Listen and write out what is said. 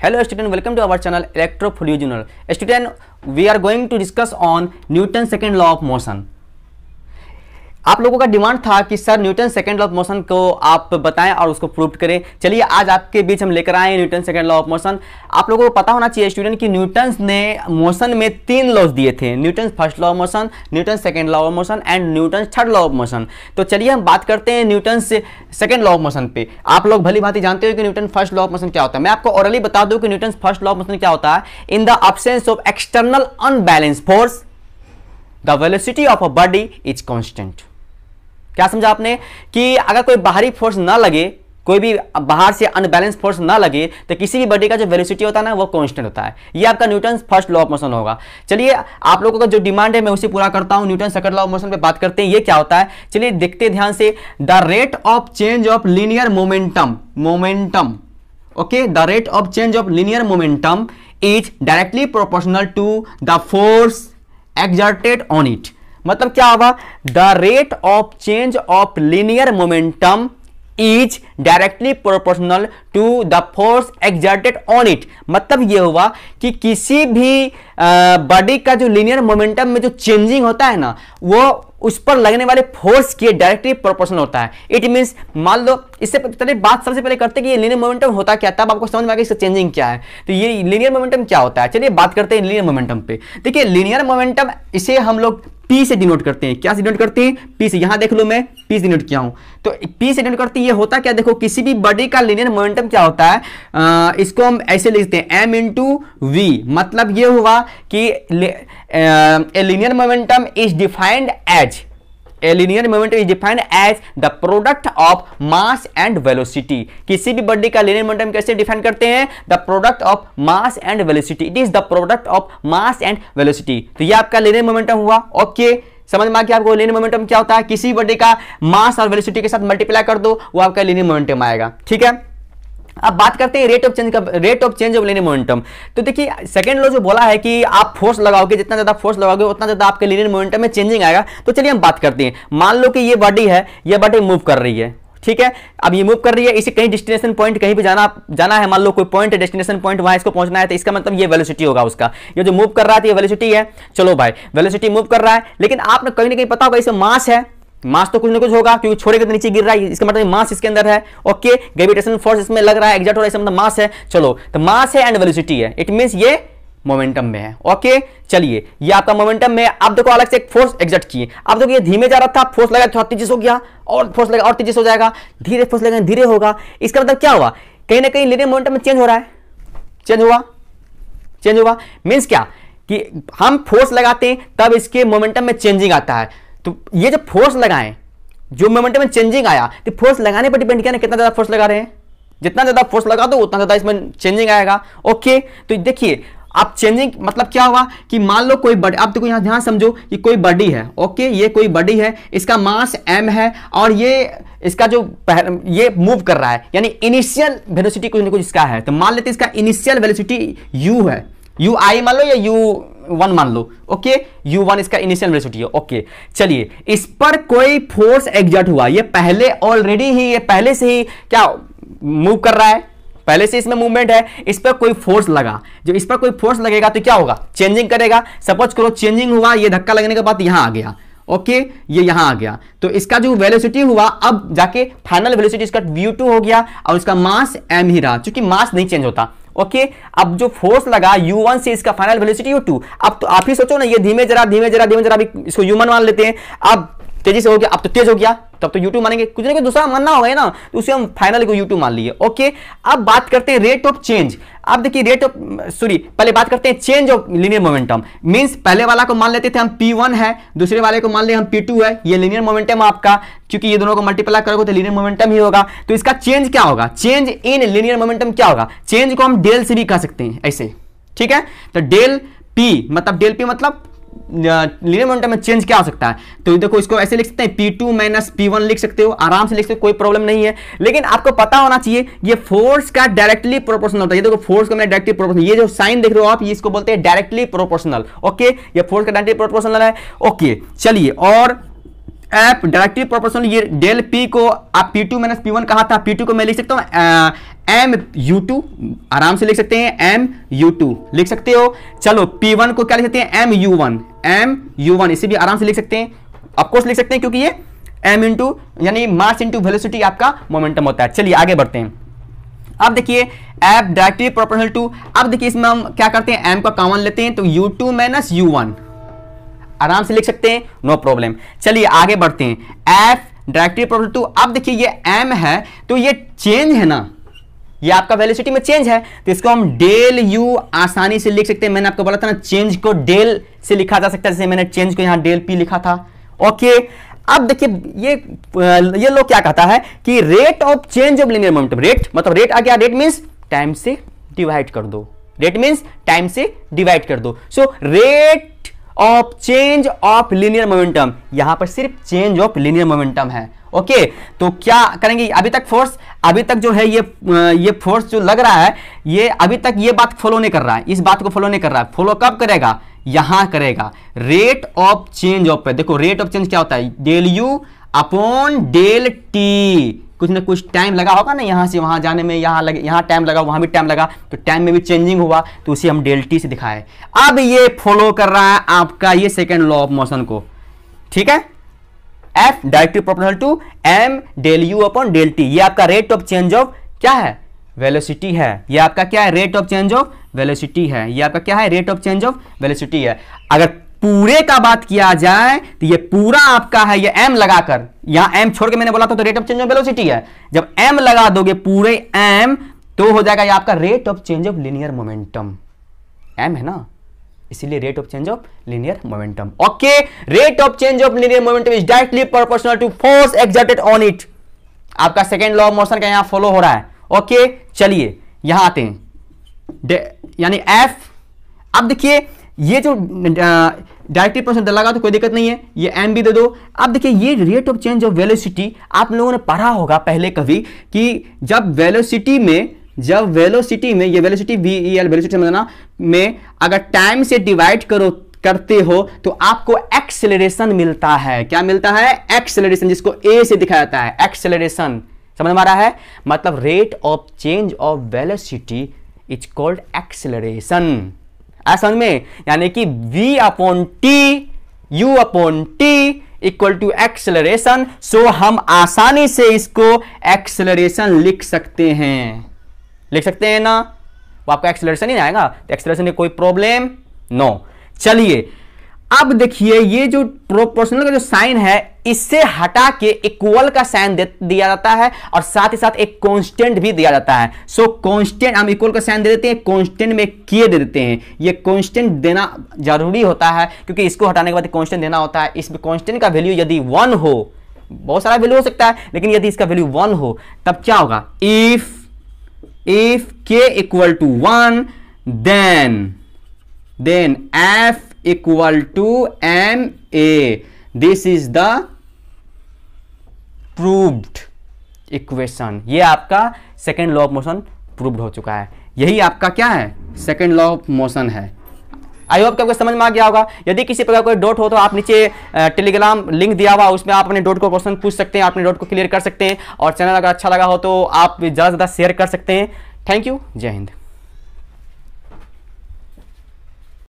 Hello student, welcome to our channel electro4u. Student, we are going to discuss on Newton's second law of motion. आप लोगों का demand था कि sir Newton second law of motion को आप बताएं और उसको प्रूव करें। चलिए आज आपके बीच हम लेकर आए Newton second law of motion. आप लोगों को पता होना चाहिए स्टूडेंट कि न्यूटन ने मोशन में 3 लॉज दिए थे, Newton first law of motion, Newton second law of motion and Newton third law of motion. तो चलिए हम बात करते हैं न्यूटन से सेकंड लॉ ऑफ मोशन पे। आप लोग भली भांति जानते हो कि Newton first law of motion क्या होता है। मैं आपको ऑरली बता दूं कि Newton first law of motion क्या होता है। In the absence of external unbalance force the velocity of a body is constant. क्या समझा आपने कि अगर कोई बाहरी फोर्स ना लगे, कोई भी बाहर से अनबैलेंस फोर्स ना लगे तो किसी भी बॉडी का जो वेलोसिटी होता है ना वो कांस्टेंट होता है। ये आपका Newton first law of motion होगा। चलिए आप लोगों का जो डिमांड है मैं उसे पूरा करता हूं। Newton second law of motion पे बात करते हैं, ये क्या होता है। चलिए देखते हैं ध्यान से। The rate of change of linear momentum okay, the rate of change of linear momentum is directly proportional to the force exerted on it. मतलब क्या होगा, the rate of change of linear momentum is directly proportional to the force exerted on it. मतलब यह हुआ कि किसी भी body का जो लीनियर मोमेंटम में जो चेंजिंग होता है ना वो उस पर लगने वाले फोर्स के डायरेक्टली प्रोपोर्शनल होता है। इट मींस मान लो, इससे पहले बात सबसे पहले करते हैं कि ये लीनियर मोमेंटम होता क्या, तब आपको समझ में आएगा इसका चेंजिंग क्या है। तो ये लीनियर मोमेंटम क्या होता है, चलिए बात करते हैं लीनियर मोमेंटम पे। देखिए लीनियर मोमेंटम इसे हम लोग P से डिनोट करते हैं। क्या से डिनोट करते हैं? P से। यहां देख लो मैं P से डिनोट किया हूं। तो P से डिनोट करते हैं, ये होता क्या, देखो किसी भी बॉडी का लीनियर मोमेंटम क्या होता है, इसको हम ऐसे लिखते हैं M into V। मतलब ये हुआ कि a linear momentum is defined as the product of mass and velocity. किसी भी बॉडी का लीनियर मोमेंटम कैसे डिफाइन करते हैं, the product of mass and velocity. It is the product of mass and velocity. तो ये आपका लीनियर मोमेंटम हुआ। ओके, समझ में आ गया आपको लीनियर मोमेंटम क्या होता है। किसी बॉडी का मास और वेलोसिटी के साथ मल्टीप्लाई कर दो, वो आपका लीनियर मोमेंटम आएगा। ठीक है, अब बात करते हैं rate of change of linear momentum. तो देखिए सेकंड लॉ जो बोला है कि आप फोर्स लगाओगे, जितना ज्यादा फोर्स लगाओगे उतना ज्यादा आपके लीनियर मोमेंटम में चेंजिंग आएगा। तो चलिए हम बात करते हैं। मान लो कि ये बॉडी है, ये बॉडी मूव कर रही है, ठीक है। अब ये मूव कर रही है, इसे कहीं डेस्टिनेशन पॉइंट कहीं भी जाना है। मान लो कोई पॉइंट है, डेस्टिनेशन पॉइंट, वहां इसको पहुंचना है, तो इसका मतलब ये वेलोसिटी होगा उसका। ये जो मूव कर रहा है ये वेलोसिटी है। चलो भाई वेलोसिटी मूव कर रहा है, लेकिन आपने कहीं ना कहीं पता होगा इसमें मास है। मास तो कुछ ना कुछ होगा क्योंकि छोड़ेगा तो नीचे गिर रहा है, इसका मतलब मास इसके अंदर है। ओके, ग्रेविटेशनल फोर्स इसमें लग रहा है, एग्जर्ट हो रहा है, इसका मतलब मास है। चलो तो मास है एंड वेलोसिटी है, इट मींस ये मोमेंटम में है। ओके चलिए ये आपका मोमेंटम में। अब देखो अलग से एक फोर्स एग्जर्ट किए। अब देखो ये धीमे जा रहा था, फोर्स लगा थोड़ा तेजी से हो गया, और फोर्स लगा और तेजी से हो जाएगा, धीरे फोर्स लगा धीरे होगा। इसका मतलब क्या हुआ, कहीं ना कहीं लीनियर मोमेंटम में चेंज हो रहा है। चेंज हुआ मींस क्या कि हम फोर्स लगाते हैं तब इसके मोमेंटम में चेंजिंग आता है। तो ये जब फोर्स लगाएं, जो मोमेंटम में चेंजिंग आया, तो फोर्स लगाने पर डिपेंड किया ना कितना ज्यादा फोर्स लगा रहे हैं। जितना ज्यादा फोर्स लगा दो उतना ज्यादा इसमें चेंजिंग आएगा। ओके, तो देखिए आप चेंजिंग मतलब क्या हुआ कि मान लो कोई बॉडी, आप देखो यहां ध्यान समझो कि कोई बॉडी है। ओके, ये कोई बॉडी है, इसका मास m है और ये इसका जो ये मूव कर रहा है, यानी इनिशियल वेलोसिटी कुछ ना कुछ इसका है। तो मान लेते इसका इनिशियल वेलोसिटी u है, ui मान लो या u1 मान लो। ओके, u1 इसका इनिशियल वेलोसिटी है। ओके चलिए, इस पर कोई फोर्स एग्जर्ट हुआ, ये पहले ऑलरेडी ही ये पहले से ही क्या मूव कर रहा है, पहले से इसमें मूवमेंट है। इस पर कोई फोर्स लगा, जो इस पर कोई फोर्स लगेगा तो क्या होगा, चेंजिंग करेगा। सपोज करो चेंजिंग हुआ, ये धक्का लगने के बाद यहां आ गया। ओके, ये यहां आ गया, तो इसका जो वेलोसिटी हुआ अब जाके फाइनल वेलोसिटी इसका v2 हो गया और इसका मास m ही रहा, क्योंकि मास नहीं चेंज होता। ओके, अब जो फोर्स लगा u1 से इसका फाइनल वेलोसिटी u2। अब तो आप ही सोचो ना, ये धीमे जरा इसको u1 मान लेते हैं। अब तेजी से हो गया, अब तो तेज हो गया, तब तो u2 मानेंगे, कुछ ना कुछ दूसरा मानना होगा ना, तो उसे हम फाइनल को u2 मान लिए। ओके, अब बात करते हैं रेट ऑफ चेंज। अब देखिए पहले बात करते हैं change of linear momentum. Means पहले वाला को मान लेते थे हम p1 है, दूसरे वाले को मान ले हम p2 है। ये लीनियर मोमेंटम आपका, क्योंकि ये दोनों को मल्टीप्लाई करोगे तो लीनियर मोमेंटम ही होगा। तो इसका चेंज क्या होगा, चेंज इन लीनियर मोमेंटम क्या होगा, चेंज को हम डेल से भी कह सकते हैं ऐसे। ठीक है, तो डेल p मतलब लीनियर मोमेंटम में चेंज क्या हो सकता है। तो देखो इसको ऐसे लिख सकते हैं, p2 माइनस p1 लिख सकते हो, आराम से लिख सकते हो, कोई प्रॉब्लम नहीं है। लेकिन आपको पता होना चाहिए ये फोर्स का डायरेक्टली प्रोपोर्शनल होता है। ये देखो फोर्स का डायरेक्टली प्रोपोर्शनल, ये जो साइन देख रहे हो आप, ये इसको बोलते हैं डायरेक्टली प्रोपोर्शनल। ओके, ये फोर्स का डायरेक्टली प्रोपोर्शनल है। ओके चलिए, और एफ डायरेक्टली प्रोपोर्शनल, ये डेल पी को आप P2 माइनस P1 कहा था, P2 को मैं लिख सकता हूं एम U2, आराम से लिख सकते हैं एम U2 लिख सकते हो। चलो P1 को क्या लिख सकते हैं एम U1, इसे भी आराम से लिख सकते हैं, ऑफकोर्स लिख सकते हैं क्योंकि ये एम इंटू यानी मास इंटू वेलोसिटी आपका मोमेंटम होता है। चलिए आगे बढ़ते हैं। अब देखिए एफ डायरेक्टली प्रोपोर्शनल टू, अब देखिए इसमें हम क्या करते हैं एम का कॉमन लेते हैं, तो U2 माइनस U1 आराम से लिख सकते हैं, नो प्रॉब्लम। चलिए आगे बढ़ते हैं, एफ डायरेक्टली प्रोपोर्शनल टू, अब देखिए ये एम है तो ये चेंज है ना, ये आपका वेलोसिटी में चेंज है, तो इसको हम डेल यू आसानी से लिख सकते हैं। मैंने आपको बोला था ना चेंज को डेल से लिखा जा सकता है, जैसे मैंने चेंज को यहां डेल पी लिखा था। ओके, अब देखिए ये लोग क्या कहता है कि rate of change of linear momentum, rate मतलब रेट आ गया, रेट मींस टाइम से डिवाइड कर दो, रेट मींस टाइम से डिवाइड कर दो। So rate of change of linear momentum, यहां पर सिर्फ चेंज ऑफ लीनियर मोमेंटम है। ओके, तो क्या करेंगे, अभी तक फोर्स, अभी तक जो है ये फोर्स जो लग रहा है ये अभी तक ये बात फॉलो नहीं कर रहा है, इस बात को फॉलो नहीं कर रहा है। फॉलो कब करेगा, यहां करेगा। रेट ऑफ चेंज ऑफ पे देखो, रेट ऑफ चेंज क्या होता है, del u upon del t, कुछ ना कुछ टाइम लगा होगा ना, यहां से वहां जाने में, यहां टाइम लगा, वहां भी टाइम लगा, तो टाइम में भी चेंजिंग हुआ, तो उसे हम डेल टी से दिखाए। अब ये फॉलो कर रहा है आपका ये सेकेंड लॉ ऑफ मोशन को, ठीक है। F directly proportional to m del u upon del t, ये आपका रेट ऑफ चेंज ऑफ क्या है, वेलोसिटी है। ये आपका क्या है, rate of change of velocity है। ये आपका क्या है, rate of change of velocity है। अगर पूरे का बात किया जाए तो ये पूरा आपका है, ये m लगाकर, यहां m छोड़ के मैंने बोला था तो rate of change of velocity है। जब m लगा दोगे पूरे m तो हो जाएगा ये आपका rate of change of linear momentum, m है ना, इसीलिए rate of change of linear momentum. Okay, rate of change of linear momentum is directly proportional to force exerted on it. आपका सेकेंड लॉ ऑफ मोशन का यहां follow हो रहा है। Okay, चलिए यहां आते हैं, यानी f, अब देखिए ये जो डायरेक्टली प्रोपोर्शनल लगा तो कोई दिक्कत नहीं है, ये m भी दे दो। अब देखिए ये rate of change of velocity आप लोगों ने पढ़ा होगा पहले कभी कि जब वेलोसिटी में ये वेलोसिटी VEL वेलोसिटी समझना में अगर टाइम से डिवाइड करते हो तो आपको एक्सेलरेशन मिलता है। क्या मिलता है, एक्सेलरेशन, जिसको A से दिखाया जाता है, एक्सेलरेशन। समझ में आ रहा है, मतलब rate of change of velocity is called acceleration. समझ में, यानी कि V upon T, U upon T equal to acceleration. So हम आसानी से इसको एक्सेलरेशन लिख सकते हैं, ना, वो आपका एक्सेलरेशन ही आएगा, तो एक्सेलरेशन में कोई प्रॉब्लम नो। चलिए अब देखिए ये जो प्रोपोर्शनल का जो साइन है इससे हटा के इक्वल का साइन दिया जाता है और साथ ही साथ एक कांस्टेंट भी दिया जाता है। सो कांस्टेंट, हम इक्वल का साइन दे देते हैं, कांस्टेंट में के दे देते हैं। ये कांस्टेंट देना जरूरी होता है क्योंकि इसको हटाने के बाद कांस्टेंट देना होता है। इसमें कांस्टेंट का वैल्यू यदि 1 हो, बहुत सारा वैल्यू हो सकता है, लेकिन यदि इसका वैल्यू 1 हो तब क्या होगा, if k equal to 1 then F equal to m a. This is the proved equation. ये आपका second law of motion proved हो चुका है। यही आपका क्या है, सेकेंड लॉ ऑफ मोशन है। आई होप आपको समझ में आ गया होगा। यदि किसी प्रकार कोई डाउट हो तो आप नीचे टेलीग्राम लिंक दिया हुआ, उसमें आप अपने डाउट को क्वेश्चन पूछ सकते हैं, अपने डाउट को क्लियर कर सकते हैं। और चैनल अगर अच्छा लगा हो तो आप ज़्यादा से ज़्यादा शेयर कर सकते हैं। थैंक यू, जय हिंद।